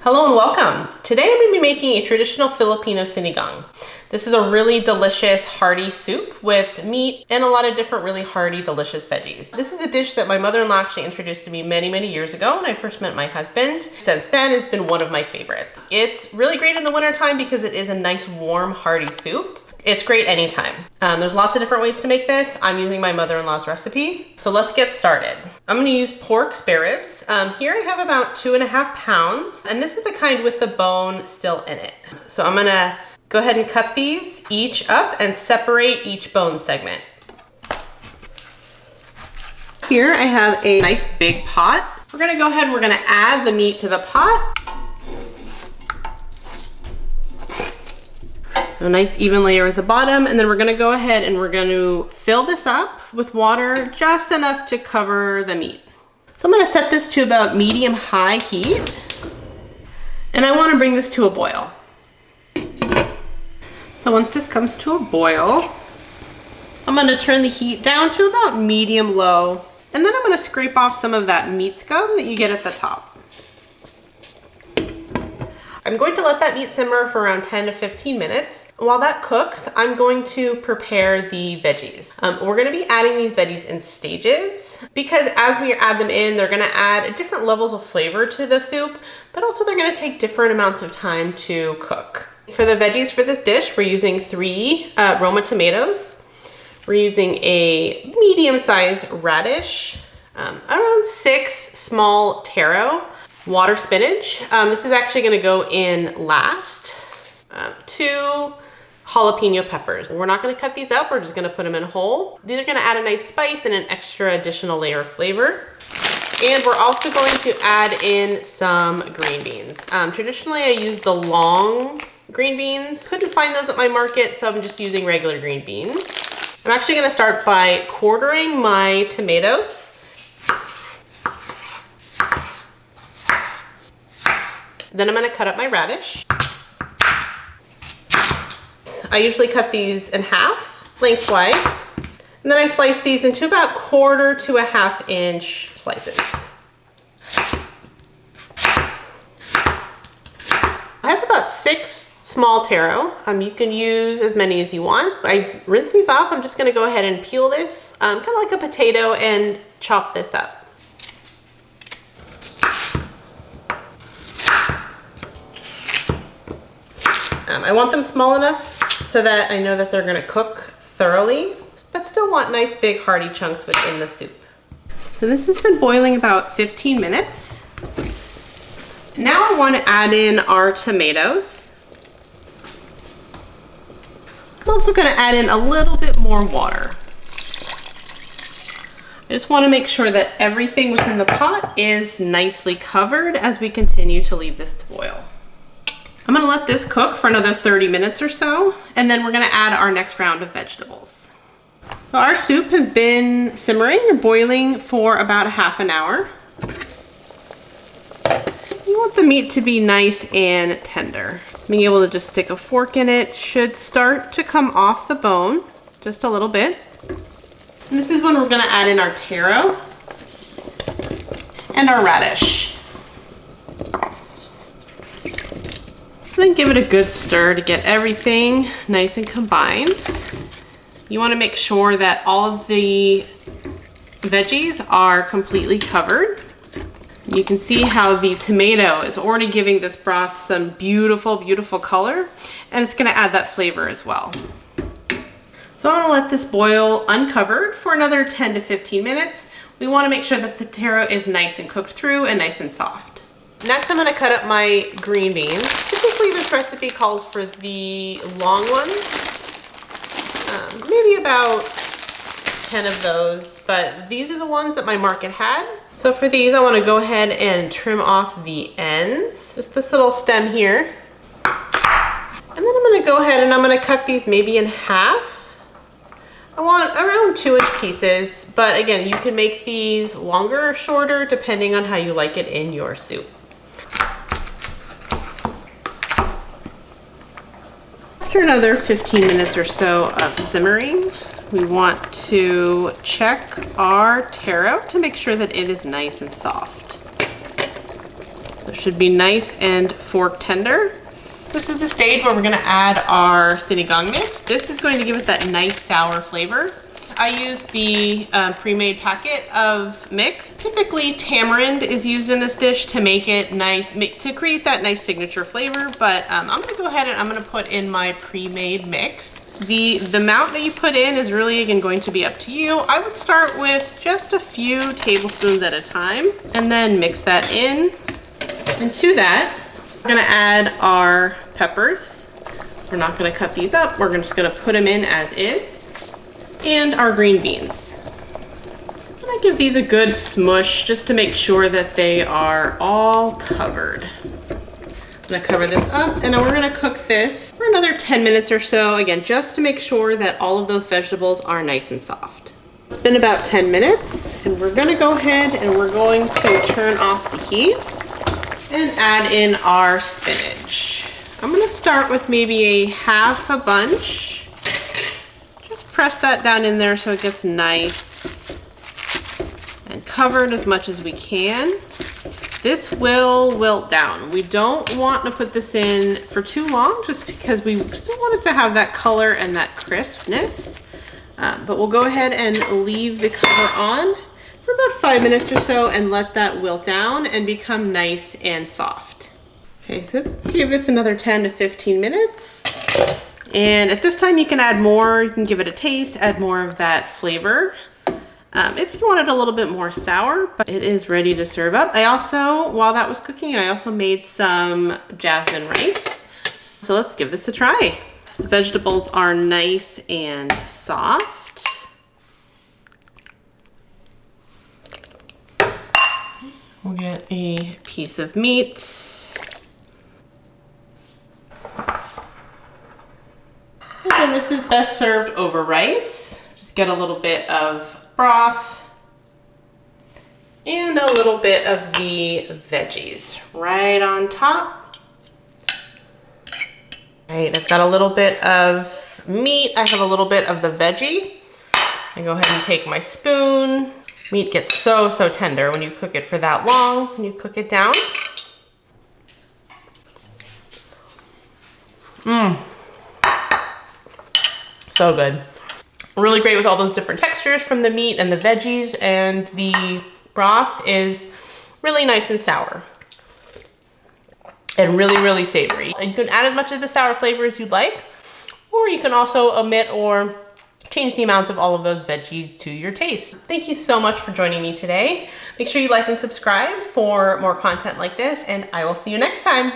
Hello and welcome. Today I'm going to be making a traditional Filipino sinigang. This is a really delicious hearty soup with meat and a lot of different really hearty delicious veggies. This is a dish that my mother-in-law actually introduced to me many years ago when I first met my husband. Since then it's been one of my favorites. It's really great in the wintertime because it is a nice warm hearty soup. It's great anytime. There's lots of different ways to make this. I'm using my mother-in-law's recipe. So let's get started. I'm gonna use pork spare ribs. Here I have about 2.5 pounds, and this is the kind with the bone still in it. So I'm gonna go ahead and cut these each up and separate each bone segment. Here I have a nice big pot. We're gonna go ahead and we're gonna add the meat to the pot. A nice even layer at the bottom, and then we're gonna go ahead and we're gonna fill this up with water just enough to cover the meat. So I'm gonna set this to about medium-high heat, and I wanna bring this to a boil. So once this comes to a boil, I'm gonna turn the heat down to about medium-low, and then I'm gonna scrape off some of that meat scum that you get at the top. I'm going to let that meat simmer for around 10 to 15 minutes. While that cooks, I'm going to prepare the veggies. We're gonna be adding these veggies in stages because as we add them in, they're gonna add different levels of flavor to the soup, but also they're gonna take different amounts of time to cook. For the veggies for this dish, we're using 3 roma tomatoes. We're using a medium-sized radish, around 6 small taro, water spinach. This is actually gonna go in last. 2 jalapeno peppers. We're not gonna cut these up, we're just gonna put them in whole. These are gonna add a nice spice and an extra additional layer of flavor. And we're also going to add in some green beans. Traditionally I use the long green beans. Couldn't find those at my market, so I'm just using regular green beans. I'm actually gonna start by quartering my tomatoes. Then I'm gonna cut up my radish. I usually cut these in half, lengthwise, and then I slice these into about 1/4 to 1/2 inch slices. I have about 6 small taro. You can use as many as you want. I rinse these off. I'm just gonna go ahead and peel this, kind of like a potato, and chop this up. I want them small enough so that I know that they're gonna cook thoroughly, but still want nice big hearty chunks within the soup. So this has been boiling about 15 minutes. Now I wanna add in our tomatoes. I'm also gonna add in a little bit more water. I just wanna make sure that everything within the pot is nicely covered as we continue to leave this to boil. I'm gonna let this cook for another 30 minutes or so, and then we're gonna add our next round of vegetables. So our soup has been simmering or boiling for about 1/2 an hour. You want the meat to be nice and tender. Being able to just stick a fork in it should start to come off the bone, just a little bit. And this is when we're gonna add in our taro and our radish. Then give it a good stir to get everything nice and combined. You want to make sure that all of the veggies are completely covered. You can see how the tomato is already giving this broth some beautiful color, and it's going to add that flavor as well. So I'm going to let this boil uncovered for another 10 to 15 minutes. We want to make sure that the taro is nice and cooked through and nice and soft. Next, I'm gonna cut up my green beans. Typically this recipe calls for the long ones. Maybe about 10 of those, but these are the ones that my market had. So for these, I wanna go ahead and trim off the ends. Just this little stem here. And then I'm gonna go ahead and I'm gonna cut these maybe in half. I want around 2-inch pieces, but again, you can make these longer or shorter depending on how you like it in your soup. After another 15 minutes or so of simmering, we want to check our taro to make sure that it is nice and soft. So should be nice and fork tender. This is the stage where we're gonna add our sinigang mix. This is going to give it that nice sour flavor. I use the pre-made packet of mix. Typically tamarind is used in this dish to make it nice, to create that nice signature flavor, but I'm gonna go ahead and I'm gonna put in my pre-made mix. The amount that you put in is really, again, going to be up to you. I would start with just a few tablespoons at a time and then mix that in. And to that, we're gonna add our peppers. We're not gonna cut these up. We're just gonna put them in as is. And our green beans. I'm gonna give these a good smush just to make sure that they are all covered. I'm gonna cover this up and then we're gonna cook this for another 10 minutes or so. Again, just to make sure that all of those vegetables are nice and soft. It's been about 10 minutes and we're gonna go ahead and we're going to turn off the heat and add in our spinach. I'm gonna start with maybe a half a bunch. Just press that down in there so it gets nice and covered as much as we can. This will wilt down. We don't want to put this in for too long just because we still want it to have that color and that crispness. But we'll go ahead and leave the cover on for about 5 minutes or so and let that wilt down and become nice and soft. Okay, so give this another 10 to 15 minutes. And at this time you can add more, you can give it a taste, add more of that flavor. If you want it a little bit more sour, but it is ready to serve up. I also, while that was cooking, I also made some jasmine rice. So let's give this a try. The vegetables are nice and soft. We'll get a piece of meat. And this is best served over rice. Just get a little bit of broth and a little bit of the veggies right on top. Right, I've got a little bit of meat. I have a little bit of the veggie. I go ahead and take my spoon. Meat gets so tender when you cook it for that long, when you cook it down. So good. Really great with all those different textures from the meat and the veggies, and the broth is really nice and sour and really savory. You can add as much of the sour flavor as you'd like, or you can also omit or change the amounts of all of those veggies to your taste. Thank you so much for joining me today. Make sure you like and subscribe for more content like this, and I will see you next time.